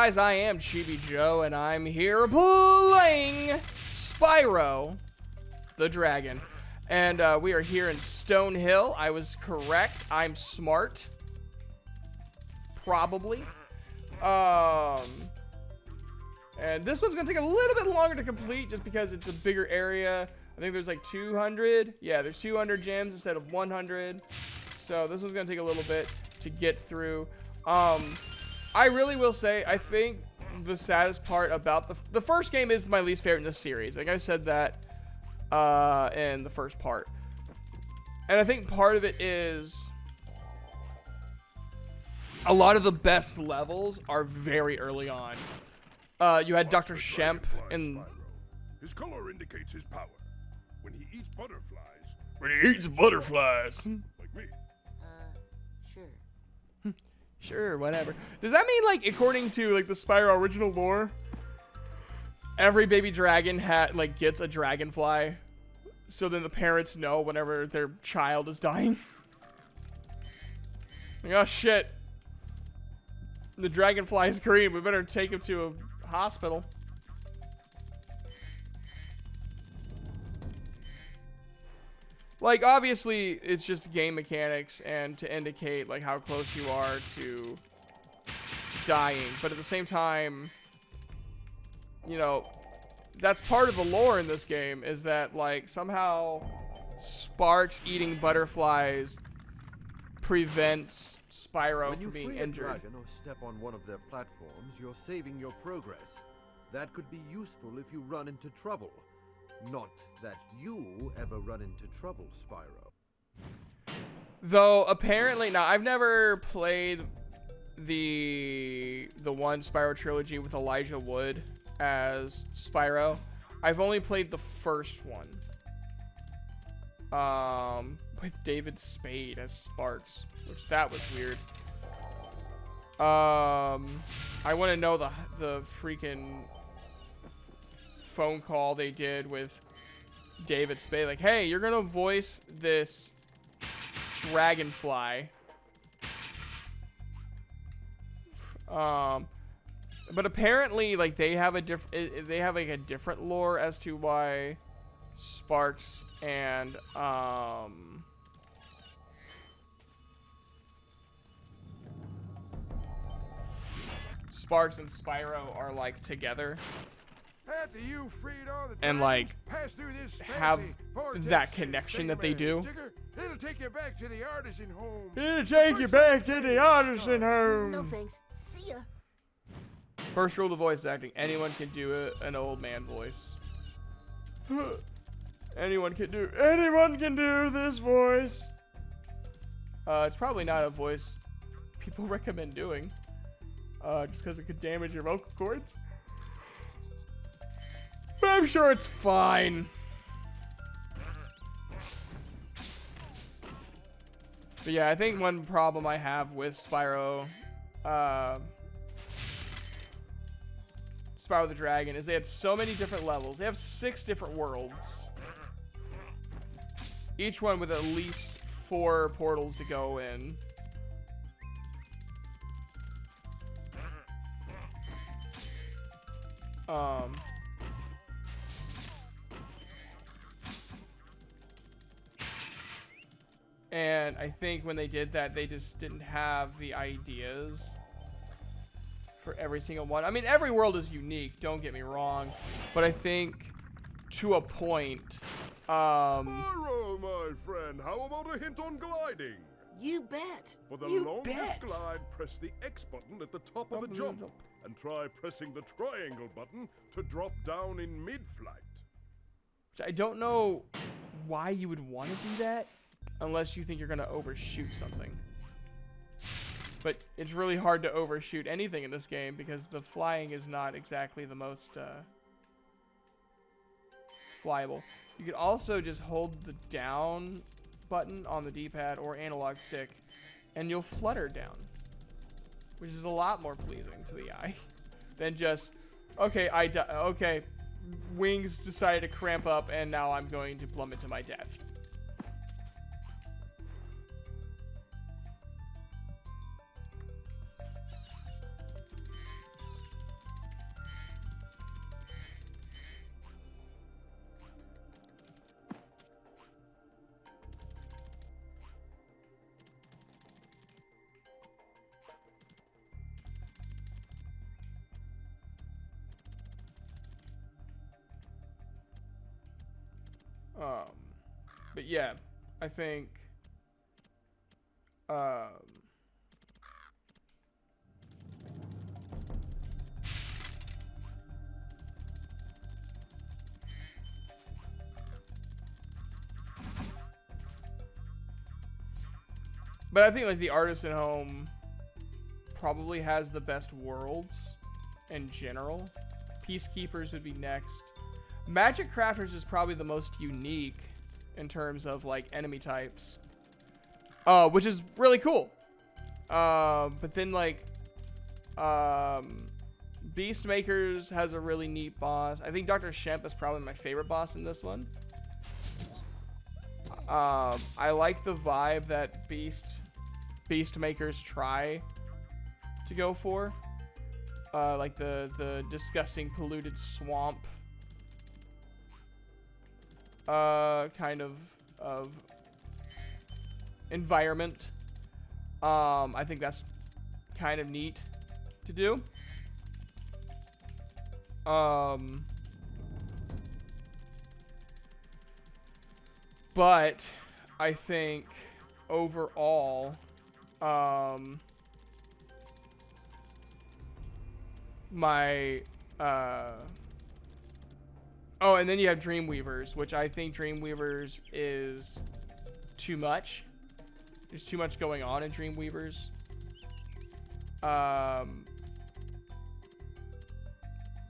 guys, I am Chibi Joe, and I'm here playing Spyro the Dragon. And we are here in Stonehill. I was correct. I'm smart. Probably. And this one's gonna take a little bit longer to complete just because it's a bigger area. I think there's like 200. Yeah, there's 200 gems instead of 100. So this one's gonna take a little bit to get through. I really will say, I think the saddest part about the first game is my least favorite in the series. Like I said that in the first part. And I think part of it is a lot of the best levels are very early on. You had Dr. Shemp and his color indicates his power. When he eats butterflies. Like me. Sure. Sure, whatever. Does that mean, like, according to like the Spyro original lore, every baby dragon gets a dragonfly, so then the parents know whenever their child is dying? Like, oh shit, the dragonfly is green. We better take him to a hospital. Like, obviously, it's just game mechanics and to indicate, like, how close you are to dying. But at the same time, you know, that's part of the lore in this game, is that, like, somehow Sparks eating butterflies prevents Spyro from being injured. When you free a dragon or step on one of their platforms, you're saving your progress. That could be useful if you run into trouble. Not that you ever run into trouble, Spyro. Though apparently, now I've never played the one Spyro trilogy with Elijah Wood as Spyro. I've only played the first one. With David Spade as Sparks, which that was weird. I want to know the freaking phone call they did with David Spade, like, hey, you're gonna voice this dragonfly, but apparently, like, they have a different lore as to why Sparks and Spyro are like together. After you freed all the And, like, pass through this have vortex that connection that they do. It'll take you back to the artisan home. It'll take you back to the artisan home. No thanks. See ya. First rule of voice acting: anyone can do an old man voice. Anyone can do this voice. It's probably not a voice people recommend doing, just because it could damage your vocal cords. But I'm sure it's fine. But yeah, I think one problem I have with Spyro the Dragon is they had so many different levels. They have 6 different worlds. Each one with at least 4 portals to go in. And I think when they did that, they just didn't have the ideas for every single one. I mean, every world is unique, don't get me wrong, but I think to a point, Spyro, my friend, how about a hint on gliding? You bet. For the You longest bet. glide, press the X button at the top of a jump, and try pressing the triangle button to drop down in mid-flight. I don't know why you would want to do that unless you think you're going to overshoot something. But it's really hard to overshoot anything in this game because the flying is not exactly the most flyable. You could also just hold the down button on the D-pad or analog stick and you'll flutter down, which is a lot more pleasing to the eye than just, okay, okay, wings decided to cramp up and now I'm going to plummet to my death. But yeah, I think but I think like the Artisan Home probably has the best worlds in general. Peacekeepers would be next. Magic Crafters is probably the most unique in terms of like enemy types, which is really cool. But then like Beastmakers has a really neat boss. I think Dr. Shemp is probably my favorite boss in this one. I like the vibe that Beastmakers try to go for, like the disgusting polluted swamp kind of environment. I think that's kind of neat to do. But I think overall, my oh, and then you have Dreamweavers, which I think Dreamweavers is too much. There's too much going on in Dreamweavers. But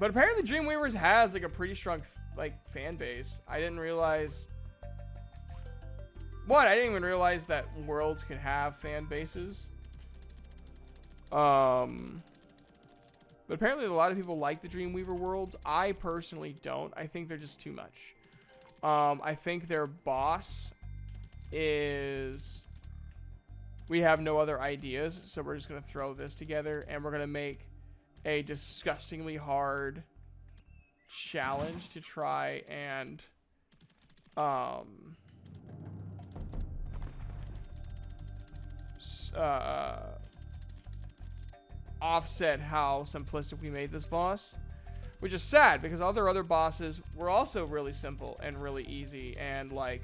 apparently Dreamweavers has like a pretty strong like fan base. I didn't realize. One, I didn't even realize that worlds could have fan bases. But apparently a lot of people like the Dreamweaver worlds. I personally don't. I think they're just too much. I think their boss is... We have no other ideas, so we're just going to throw this together, and we're going to make a disgustingly hard challenge to try and... offset how simplistic we made this boss, which is sad because all their other bosses were also really simple and really easy, and like,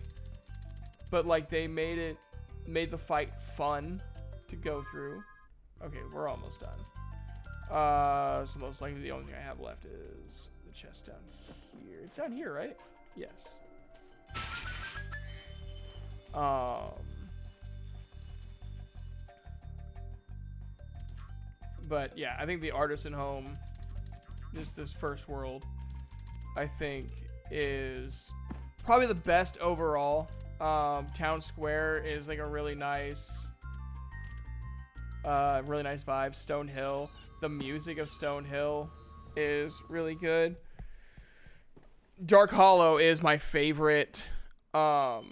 but like they made the fight fun to go through. Okay, we're almost done. So most likely the only thing I have left is the chest down here. It's down here, right? Yes. But yeah, I think the Artisan Home, this first world, I think is probably the best overall. Town Square is like a really nice vibe. Stone Hill, the music of Stone Hill is really good. Dark Hollow is my favorite, like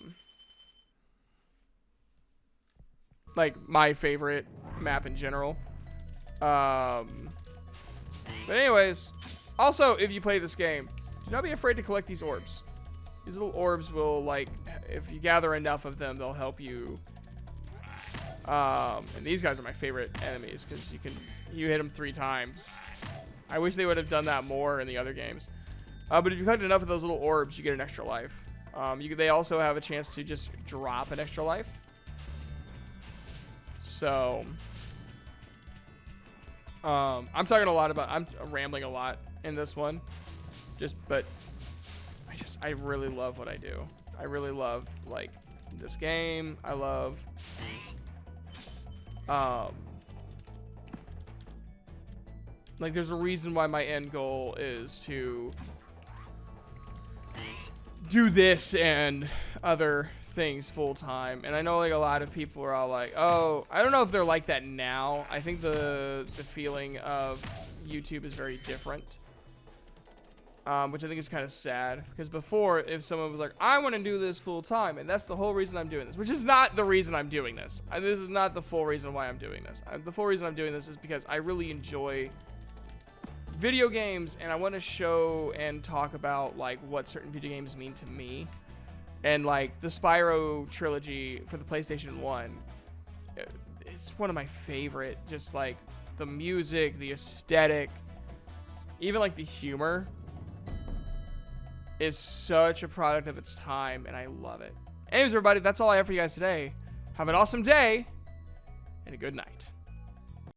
my favorite map in general. But anyways, also, if you play this game, do not be afraid to collect these orbs. These little orbs will, like, if you gather enough of them, they'll help you. And these guys are my favorite enemies because you hit them 3 times. I wish they would have done that more in the other games. But if you collect enough of those little orbs, you get an extra life. They also have a chance to just drop an extra life. So... I'm talking a lot about, I'm rambling a lot in this one, but I really love what I do. I really love, like, this game. I love, like, there's a reason why my end goal is to do this and other things full time. And I know like a lot of people are all like, oh, I don't know if they're like that now. I think the feeling of YouTube is very different, which I think is kind of sad, because before, if someone was like, I want to do this full time and that's the whole reason I'm doing this, which is not the reason I'm doing this. This is not the full reason why I'm doing this. The full reason I'm doing this is because I really enjoy video games, and I want to show and talk about like what certain video games mean to me. And like the Spyro trilogy for the PlayStation 1, it's one of my favorite. Just like the music, the aesthetic, even like the humor is such a product of its time, and I love it. Anyways, everybody, that's all I have for you guys today. Have an awesome day, and a good night.